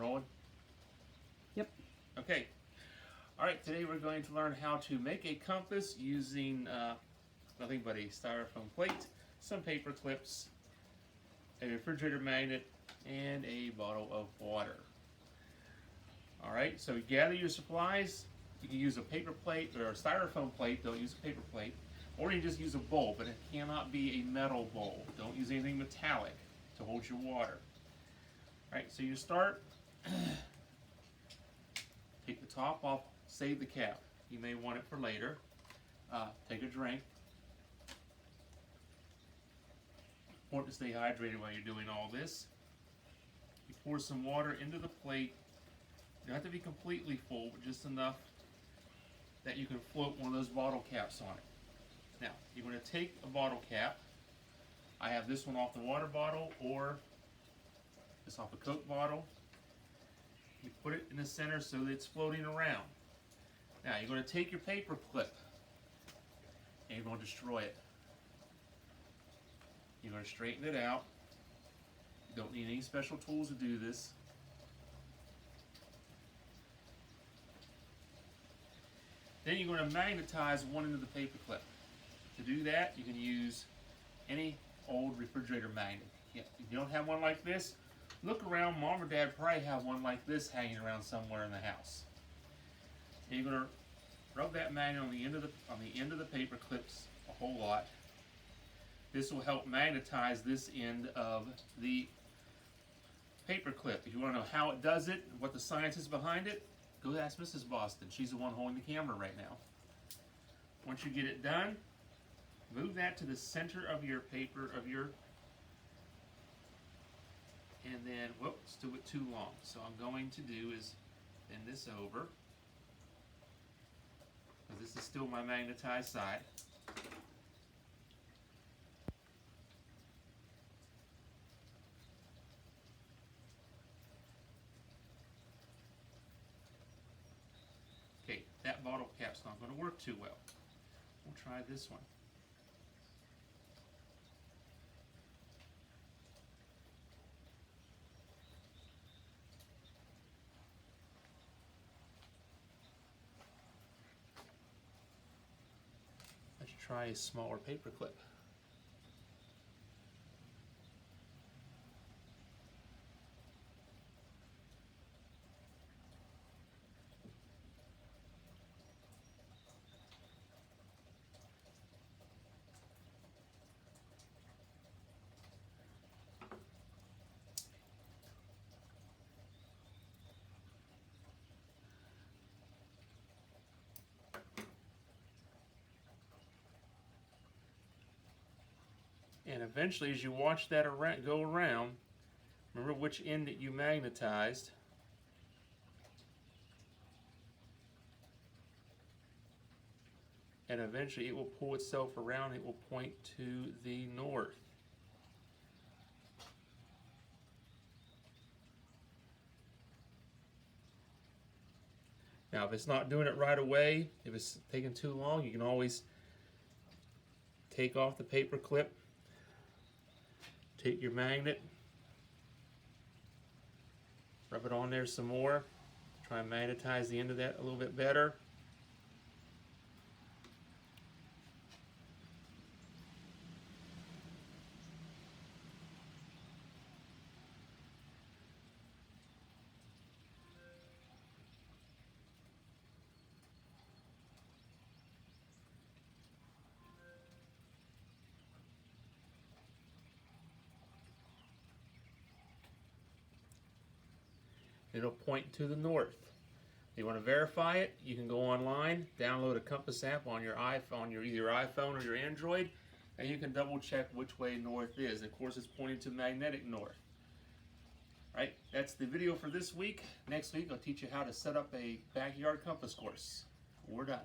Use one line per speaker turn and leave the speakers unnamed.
rolling?
Yep.
Okay. All right, today we're going to learn how to make a compass using nothing but a styrofoam plate, some paper clips, a refrigerator magnet, and a bottle of water. All right, so gather your supplies. You can use a paper plate or a styrofoam plate, don't use a paper plate, or you can just use a bowl, but it cannot be a metal bowl. Don't use anything metallic to hold your water. All right, so you start, take the top off, save the cap. You may want it for later. Take a drink. Important to stay hydrated while you're doing all this. You pour some water into the plate. You don't have to be completely full, but just enough that you can float one of those bottle caps on it. Now, you're going to take a bottle cap. I have this one off the water bottle or this off a Coke bottle. You put it in the center so that it's floating around. Now, you're going to take your paper clip and you're going to destroy it. You're going to straighten it out. You don't need any special tools to do this. Then you're going to magnetize one end of the paper clip. To do that, you can use any old refrigerator magnet. If you don't have one like this, look around. Mom or Dad probably have one like this hanging around somewhere in the house. And you're going to rub that magnet on the end of the paper clips a whole lot. This will help magnetize this end of the paper clip. If you want to know how it does it, what the science is behind it, go ask Mrs. Boston. She's the one holding the camera right now. Once you get it done, move that to the center of your paper, and then, whoops, do it too long. So I'm going to do is bend this over, because this is still my magnetized side. Okay, that bottle cap's not going to work too well. We'll try this one. Let's try a smaller paper clip. And eventually, as you watch that go around, remember which end that you magnetized. And eventually it will pull itself around. It will point to the north. Now, if it's not doing it right away, if it's taking too long, you can always take off the paper clip. Take your magnet, rub it on there some more, try and magnetize the end of that a little bit better. It'll point to the north. If you want to verify it, you can go online, download a compass app on your iPhone, either your iPhone or your Android, and you can double check which way north is. Of course, it's pointing to magnetic north. Right? That's the video for this week. Next week, I'll teach you how to set up a backyard compass course. We're done.